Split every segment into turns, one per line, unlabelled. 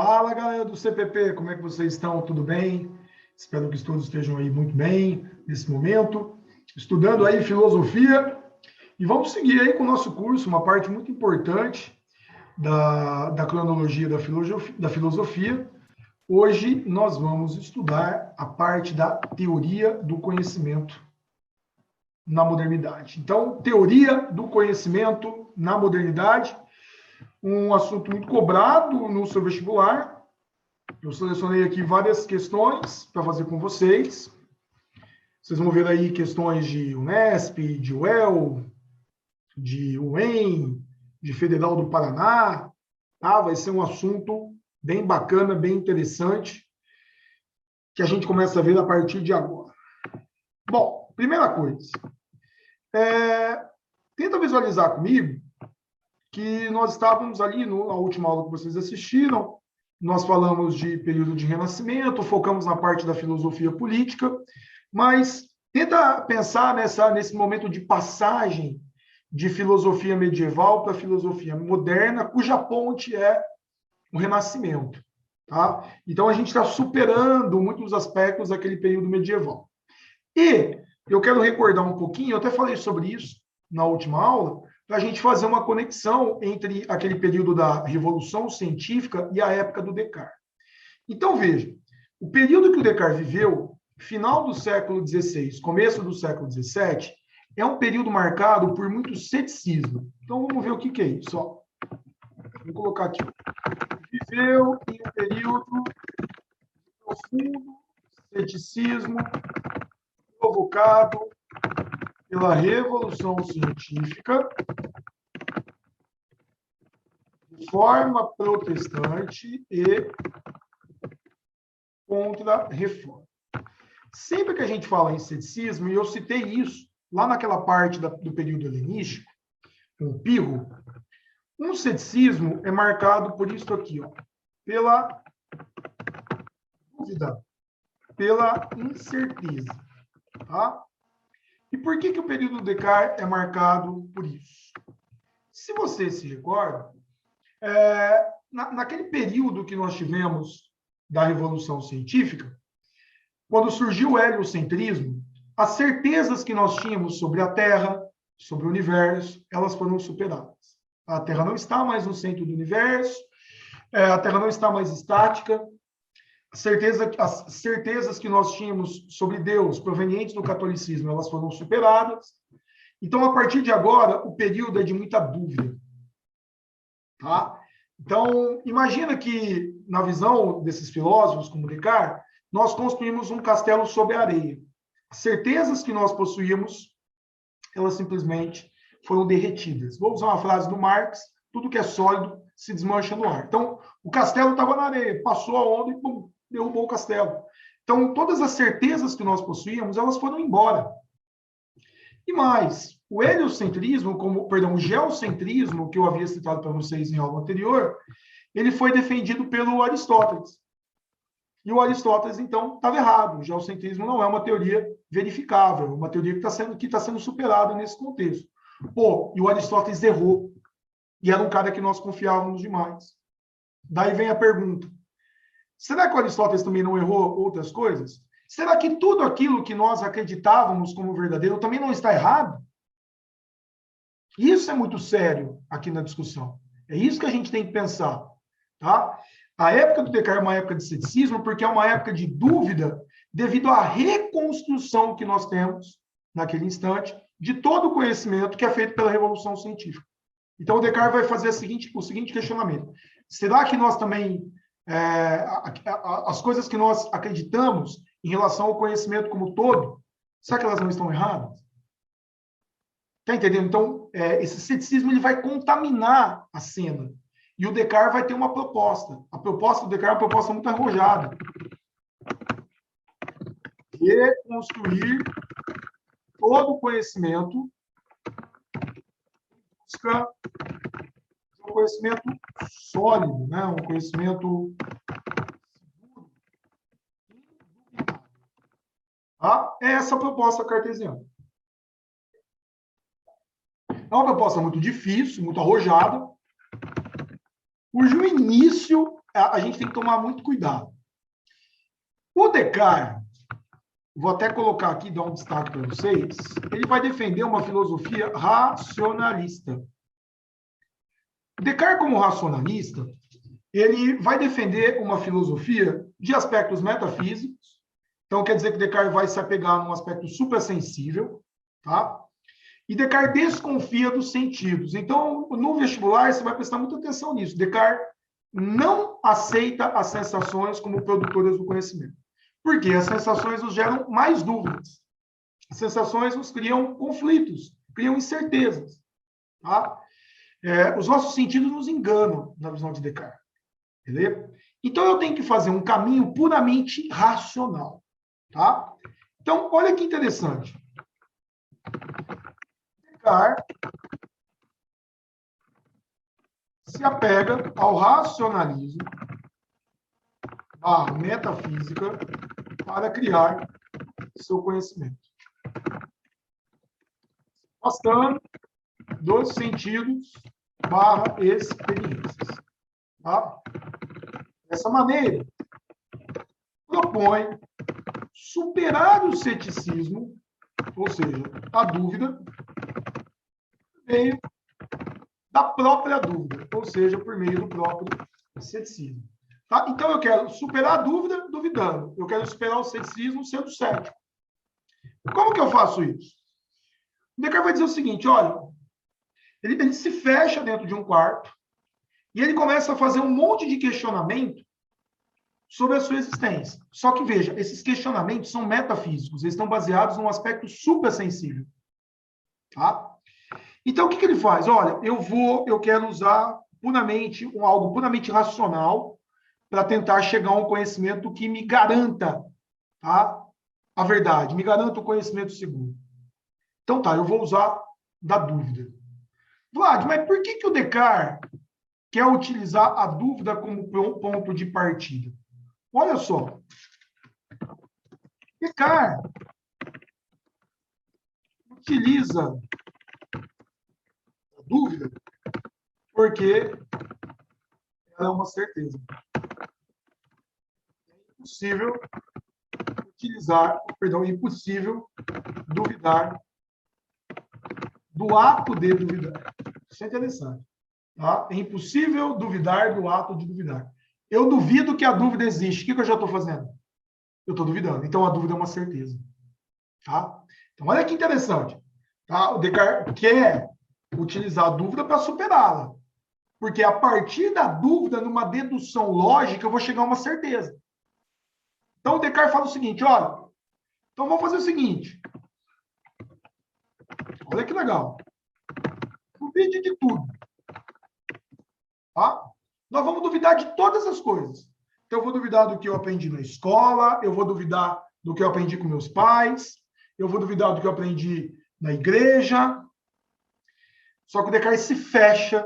Fala, galera do CPP, como é que vocês estão? Tudo bem? Espero que todos estejam aí muito bem nesse momento, estudando aí filosofia. E vamos seguir aí com o nosso curso, uma parte muito importante da cronologia da filosofia. Hoje nós vamos estudar a parte da teoria do conhecimento na modernidade. Então, teoria do conhecimento na modernidade, um assunto muito cobrado no seu vestibular. Eu selecionei aqui várias questões para fazer com vocês. Vocês vão ver aí questões de Unesp, de UEL, de UEM, de Federal do Paraná. Tá? Vai ser um assunto bem bacana, bem interessante, que a gente começa a ver a partir de agora. Bom, primeira coisa. Tenta visualizar comigo que nós estávamos ali na última aula que vocês assistiram. Nós falamos de período de Renascimento, focamos na parte da filosofia política, mas tenta pensar nesse momento de passagem de filosofia medieval para filosofia moderna, cuja ponte é o Renascimento. Tá? Então, a gente está superando muitos aspectos daquele período medieval. E eu quero recordar um pouquinho, eu até falei sobre isso na última aula, para a gente fazer uma conexão entre aquele período da Revolução Científica e a época do Descartes. Então, veja, o período que o Descartes viveu, final do século XVI, começo do século XVII, é um período marcado por muito ceticismo. Então, vamos ver o que é isso. Ó. Vou colocar aqui. Viveu em um período de profundo ceticismo provocado pela Revolução Científica, de forma protestante e contra-reforma. Sempre que a gente fala em ceticismo, e eu citei isso lá naquela parte do período helenístico, com o Pirro, um ceticismo é marcado por isso aqui, ó, pela dúvida, pela incerteza. Tá? E por que o período do Descartes é marcado por isso? Se você se recorda, naquele período que nós tivemos da Revolução Científica, quando surgiu o heliocentrismo, as certezas que nós tínhamos sobre a Terra, sobre o universo, elas foram superadas. A Terra não está mais no centro do universo, a Terra não está mais estática, as certezas que nós tínhamos sobre Deus, provenientes do catolicismo, elas foram superadas. Então, a partir de agora, o período é de muita dúvida. Tá? Então, imagina que, na visão desses filósofos, como Descartes, nós construímos um castelo sobre a areia. As certezas que nós possuímos, elas simplesmente foram derretidas. Vou usar uma frase do Marx, tudo que é sólido se desmancha no ar. Então, o castelo estava na areia, passou a onda e pum, derrubou o castelo. Então, todas as certezas que nós possuíamos, elas foram embora. E mais, o heliocentrismo, o geocentrismo, que eu havia citado para vocês em aula anterior, ele foi defendido pelo Aristóteles. E o Aristóteles, então, estava errado. O geocentrismo não é uma teoria verificável, uma teoria que está sendo superada nesse contexto. Pô, e o Aristóteles errou. E era um cara que nós confiávamos demais. Daí vem a pergunta. Será que o Aristóteles também não errou outras coisas? Será que tudo aquilo que nós acreditávamos como verdadeiro também não está errado? Isso é muito sério aqui na discussão. É isso que a gente tem que pensar. Tá? A época do Descartes é uma época de ceticismo, porque é uma época de dúvida devido à reconstrução que nós temos, naquele instante, de todo o conhecimento que é feito pela Revolução Científica. Então, o Descartes vai fazer o seguinte questionamento. Será que nós também, as coisas que nós acreditamos em relação ao conhecimento como todo, será que elas não estão erradas? Está entendendo? Então, esse ceticismo ele vai contaminar a cena. E o Descartes vai ter uma proposta. A proposta do Descartes é uma proposta muito arrojada. Reconstruir todo o conhecimento, busca um conhecimento sólido, né? Um conhecimento seguro. Tá? É essa a proposta cartesiana. É uma proposta muito difícil, muito arrojada, cujo início a gente tem que tomar muito cuidado. O Descartes, vou até colocar aqui, dar um destaque para vocês, ele vai defender uma filosofia racionalista. Descartes, como racionalista, ele vai defender uma filosofia de aspectos metafísicos. Então, quer dizer que Descartes vai se apegar num aspecto suprassensível, tá? E Descartes desconfia dos sentidos. Então, no vestibular, você vai prestar muita atenção nisso. Descartes não aceita as sensações como produtoras do conhecimento. Por quê? As sensações nos geram mais dúvidas. As sensações nos criam conflitos, criam incertezas, tá? Os nossos sentidos nos enganam na visão de Descartes. Entendeu? Então, eu tenho que fazer um caminho puramente racional. Tá? Então, olha que interessante. Descartes se apega ao racionalismo, à metafísica, para criar seu conhecimento. Afastando dos sentidos / experiências. Tá? Dessa maneira, propõe superar o ceticismo, ou seja, a dúvida, meio da própria dúvida, ou seja, por meio do próprio ceticismo. Tá? Então, eu quero superar a dúvida duvidando. Eu quero superar o ceticismo sendo cético. Como que eu faço isso? O Descartes vai dizer o seguinte, olha, ele se fecha dentro de um quarto e ele começa a fazer um monte de questionamento sobre a sua existência. Só que, veja, esses questionamentos são metafísicos, eles estão baseados num aspecto suprassensível. Tá? Então, o que ele faz? Olha, eu quero usar algo puramente racional para tentar chegar a um conhecimento que me garanta, tá, a verdade, me garanta o conhecimento seguro. Então, tá, eu vou usar da dúvida. Vlad, mas por que o Descartes quer utilizar a dúvida como ponto de partida? Olha só. Descartes utiliza a dúvida porque ela é uma certeza. É impossível duvidar do ato de duvidar. Isso é interessante. Tá? É impossível duvidar do ato de duvidar. Eu duvido que a dúvida existe. O que eu já estou fazendo? Eu estou duvidando. Então, a dúvida é uma certeza. Tá? Então, olha que interessante. Tá? O Descartes quer utilizar a dúvida para superá-la. Porque a partir da dúvida, numa dedução lógica, eu vou chegar a uma certeza. Então, o Descartes fala o seguinte, olha, então vamos fazer o seguinte. Olha que legal. Duvide de tudo. Tá? Nós vamos duvidar de todas as coisas. Então, eu vou duvidar do que eu aprendi na escola, eu vou duvidar do que eu aprendi com meus pais, eu vou duvidar do que eu aprendi na igreja. Só que o Descartes se fecha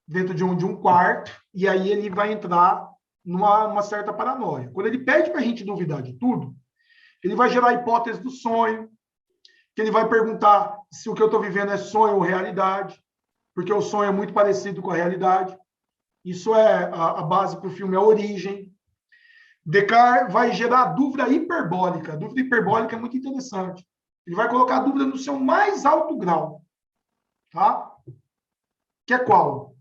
dentro de um quarto e aí ele vai entrar numa certa paranoia. Quando ele pede para a gente duvidar de tudo, ele vai gerar a hipótese do sonho, que ele vai perguntar se o que eu estou vivendo é sonho ou realidade, porque o sonho é muito parecido com a realidade. Isso é a base para o filme A Origem. Descartes vai gerar a dúvida hiperbólica. A dúvida hiperbólica é muito interessante. Ele vai colocar a dúvida no seu mais alto grau. Tá? Que é qual?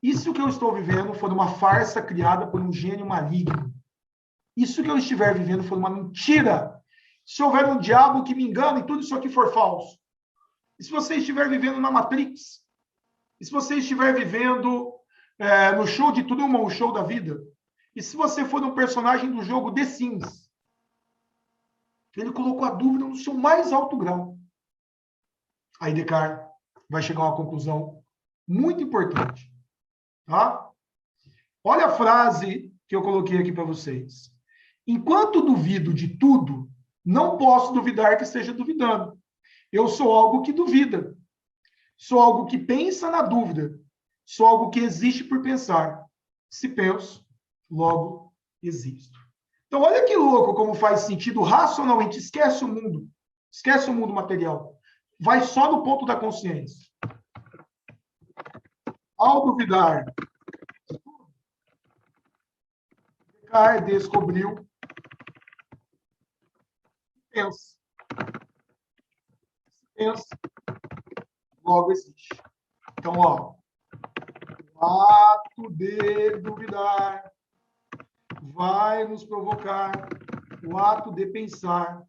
E se o que eu estou vivendo for uma farsa criada por um gênio maligno? E se o que eu estiver vivendo for uma mentira? Se houver um diabo que me engana e tudo isso aqui for falso? E se você estiver vivendo na Matrix? E se você estiver vivendo no show de Truman, o show da vida? E se você for um personagem do jogo The Sims? Ele colocou a dúvida no seu mais alto grau. Aí Descartes vai chegar a uma conclusão muito importante. Tá? Olha a frase que eu coloquei aqui para vocês. Enquanto duvido de tudo, não posso duvidar que esteja duvidando. Eu sou algo que duvida. Sou algo que pensa na dúvida. Sou algo que existe por pensar. Se penso, logo existo. Então, olha que louco como faz sentido racionalmente. Esquece o mundo. Esquece o mundo material. Vai só no ponto da consciência. Ao duvidar, Descartes descobriu, pensa. Pensa, logo existe. Então, ó, o ato de duvidar vai nos provocar o ato de pensar,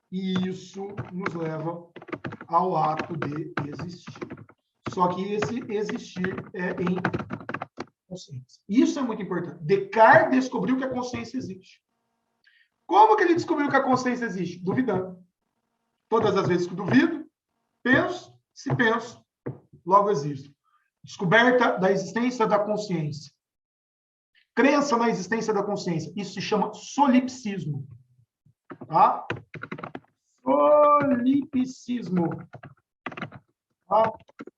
e isso nos leva ao ato de existir. Só que esse existir é em consciência. Isso é muito importante. Descartes descobriu que a consciência existe. Como que ele descobriu que a consciência existe? Duvidando. Todas as vezes que duvido, penso, se penso, logo existo. Descoberta da existência da consciência. Crença na existência da consciência. Isso se chama solipsismo. Tá? Solipsismo. Tá?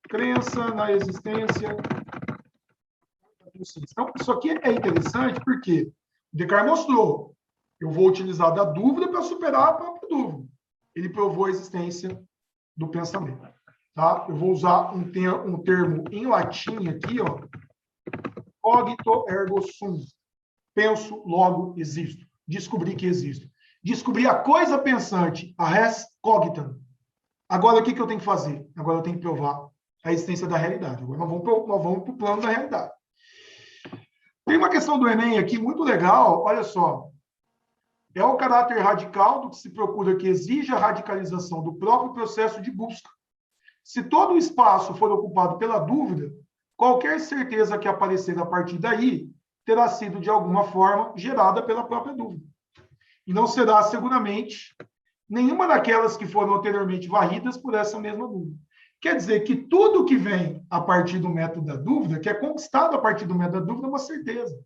Crença na existência da consciência. Então, isso aqui é interessante porque Descartes mostrou. Eu vou utilizar da dúvida para superar a própria dúvida. Ele provou a existência do pensamento. Tá? Eu vou usar um termo em latim aqui, ó. Cogito ergo sum. Penso, logo existo. Descobri que existo. Descobri a coisa pensante, a res cogita. Agora, o que eu tenho que fazer? Agora eu tenho que provar a existência da realidade. Agora nós vamos para o plano da realidade. Tem uma questão do Enem aqui muito legal, olha só. É o caráter radical do que se procura que exija a radicalização do próprio processo de busca. Se todo o espaço for ocupado pela dúvida, qualquer certeza que aparecer a partir daí terá sido, de alguma forma, gerada pela própria dúvida. E não será, seguramente, nenhuma daquelas que foram anteriormente varridas por essa mesma dúvida. Quer dizer que tudo que vem a partir do método da dúvida, que é conquistado a partir do método da dúvida, é uma certeza.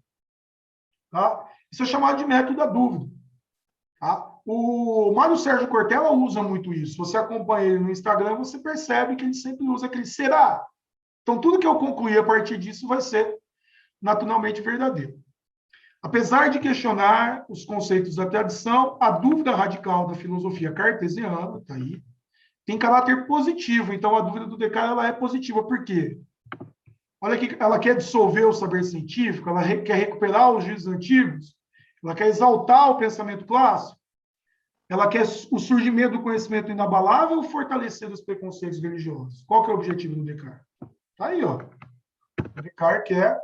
Tá? Isso é chamado de método da dúvida. Tá? O Mário Sérgio Cortella usa muito isso. Se você acompanha ele no Instagram, você percebe que ele sempre usa aquele será. Então, tudo que eu concluir a partir disso vai ser naturalmente verdadeiro. Apesar de questionar os conceitos da tradição, a dúvida radical da filosofia cartesiana, tá aí, tem caráter positivo. Então, a dúvida do Descartes ela é positiva. Por quê? Olha que ela quer dissolver o saber científico, ela quer recuperar os juízos antigos, ela quer exaltar o pensamento clássico, ela quer o surgimento do conhecimento inabalável ou fortalecer os preconceitos religiosos? Qual que é o objetivo do Descartes? Tá aí, ó. O Descartes quer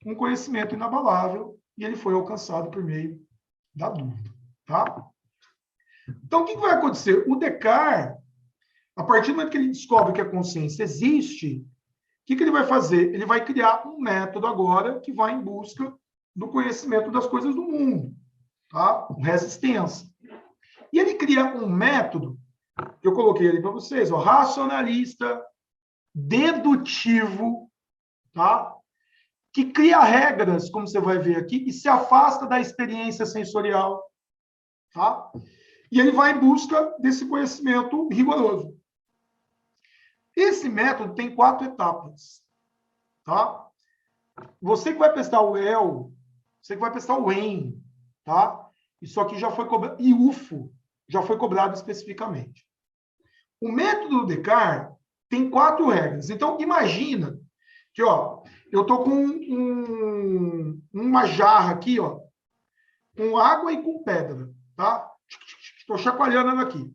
um conhecimento inabalável e ele foi alcançado por meio da dúvida, tá? Então, o que vai acontecer? O Descartes, a partir do momento que ele descobre que a consciência existe, o que ele vai fazer? Ele vai criar um método agora que vai em busca do conhecimento das coisas do mundo, tá? Resistência. E ele cria um método, que eu coloquei ali para vocês, ó, racionalista, dedutivo, tá? Que cria regras, como você vai ver aqui, e se afasta da experiência sensorial, tá? E ele vai em busca desse conhecimento rigoroso. Esse método tem 4 etapas, tá? Você que vai prestar o EL, você que vai prestar o EM, tá? Isso aqui já foi cobrado, e UFO já foi cobrado especificamente. O método do Descartes tem 4 regras. Então, imagina que, ó, eu estou com uma jarra aqui, ó, com água e com pedra, tá? Estou chacoalhando ela aqui.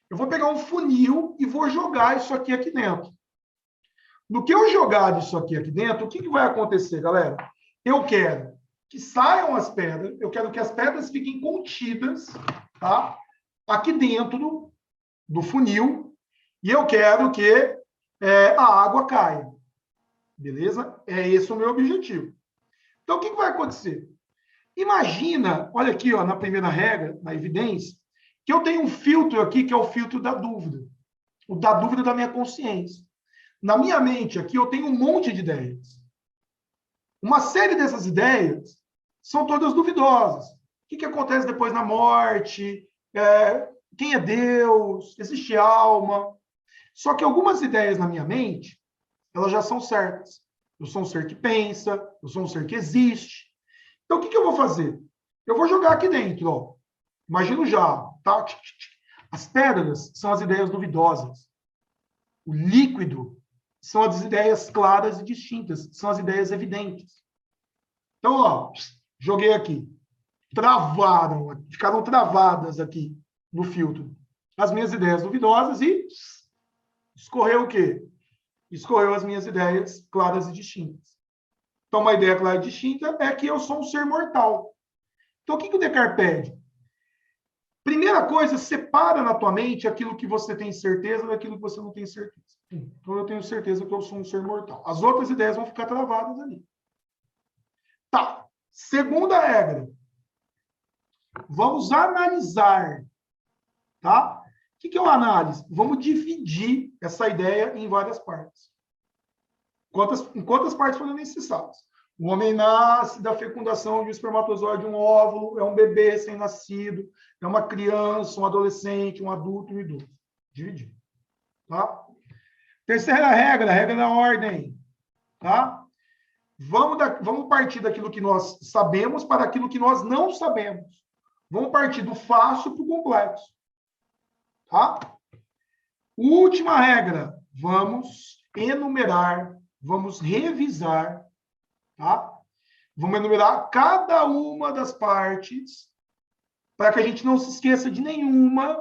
Eu vou pegar um funil e vou jogar isso aqui dentro. No que eu jogar isso aqui dentro, o que vai acontecer, galera? Eu quero que saiam as pedras, eu quero que as pedras fiquem contidas, tá? Aqui dentro do funil, e eu quero que a água caia. Beleza? É esse o meu objetivo. Então, o que vai acontecer? Imagina, olha aqui, ó, na primeira regra, na evidência, que eu tenho um filtro aqui, que é o filtro da dúvida. O da dúvida da minha consciência. Na minha mente aqui, eu tenho um monte de ideias. Uma série dessas ideias são todas duvidosas. O que acontece depois na morte? Quem é Deus? Existe alma? Só que algumas ideias na minha mente, elas já são certas. Eu sou um ser que pensa, eu sou um ser que existe. Então, o que eu vou fazer? Eu vou jogar aqui dentro, ó. Imagina o jarro, tá? As pedras são as ideias duvidosas. O líquido são as ideias claras e distintas, são as ideias evidentes. Então, ó, Joguei aqui. Travaram, ficaram travadas aqui no filtro as minhas ideias duvidosas e escorreu o quê? Escorreu as minhas ideias claras e distintas. Então, uma ideia clara e distinta é que eu sou um ser mortal. Então, o que o Descartes pede? Primeira coisa, separa na tua mente aquilo que você tem certeza daquilo que você não tem certeza. Então, eu tenho certeza que eu sou um ser mortal. As outras ideias vão ficar travadas ali. Tá. Segunda regra. Vamos analisar. Tá? O que é uma análise? Vamos dividir essa ideia em várias partes. Em quantas partes forem necessárias. O homem nasce da fecundação de um espermatozoide de um óvulo, é um bebê recém-nascido, é uma criança, um adolescente, um adulto, um idoso. Dividir. Tá? Terceira regra, a regra da ordem. Tá? Vamos partir daquilo que nós sabemos para aquilo que nós não sabemos. Vamos partir do fácil para o complexo. Tá? Última regra, vamos enumerar, vamos revisar, tá? Vamos enumerar cada uma das partes para que a gente não se esqueça de nenhuma,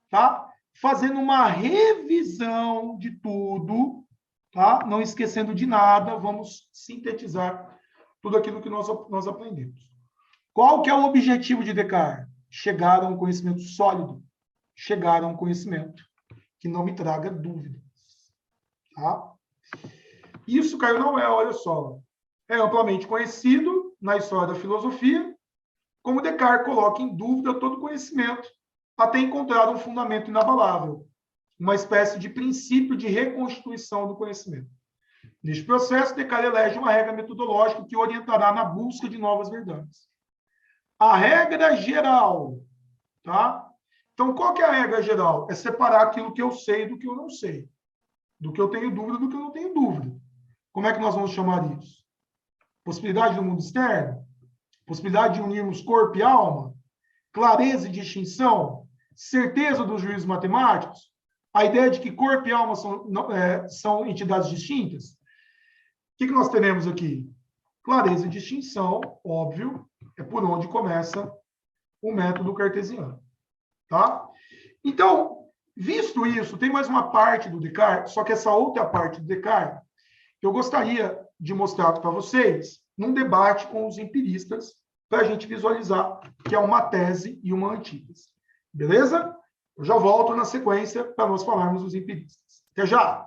tá? Fazendo uma revisão de tudo, tá? Não esquecendo de nada, vamos sintetizar tudo aquilo que nós aprendemos. Qual que é o objetivo de Descartes? Chegar a um conhecimento sólido, chegar a um conhecimento que não me traga dúvidas. Tá? Isso, Caio, não é, olha só, é amplamente conhecido na história da filosofia, como Descartes coloca em dúvida todo conhecimento, até encontrar um fundamento inabalável, uma espécie de princípio de reconstituição do conhecimento. Neste processo, Descartes elege uma regra metodológica que orientará na busca de novas verdades. A regra geral, tá? Então, qual que é a regra geral? É separar aquilo que eu sei do que eu não sei. Do que eu tenho dúvida do que eu não tenho dúvida. Como é que nós vamos chamar isso? Possibilidade do mundo externo? Possibilidade de unirmos corpo e alma? Clareza e distinção? Certeza dos juízos matemáticos? A ideia de que corpo e alma são entidades distintas? O que nós teremos aqui? Clareza e distinção, óbvio, é por onde começa o método cartesiano. Tá? Então, visto isso, tem mais uma parte do Descartes, só que essa outra parte do Descartes, eu gostaria de mostrar para vocês num debate com os empiristas, para a gente visualizar que é uma tese e uma antítese. Beleza? Eu já volto na sequência para nós falarmos dos empiristas. Até já!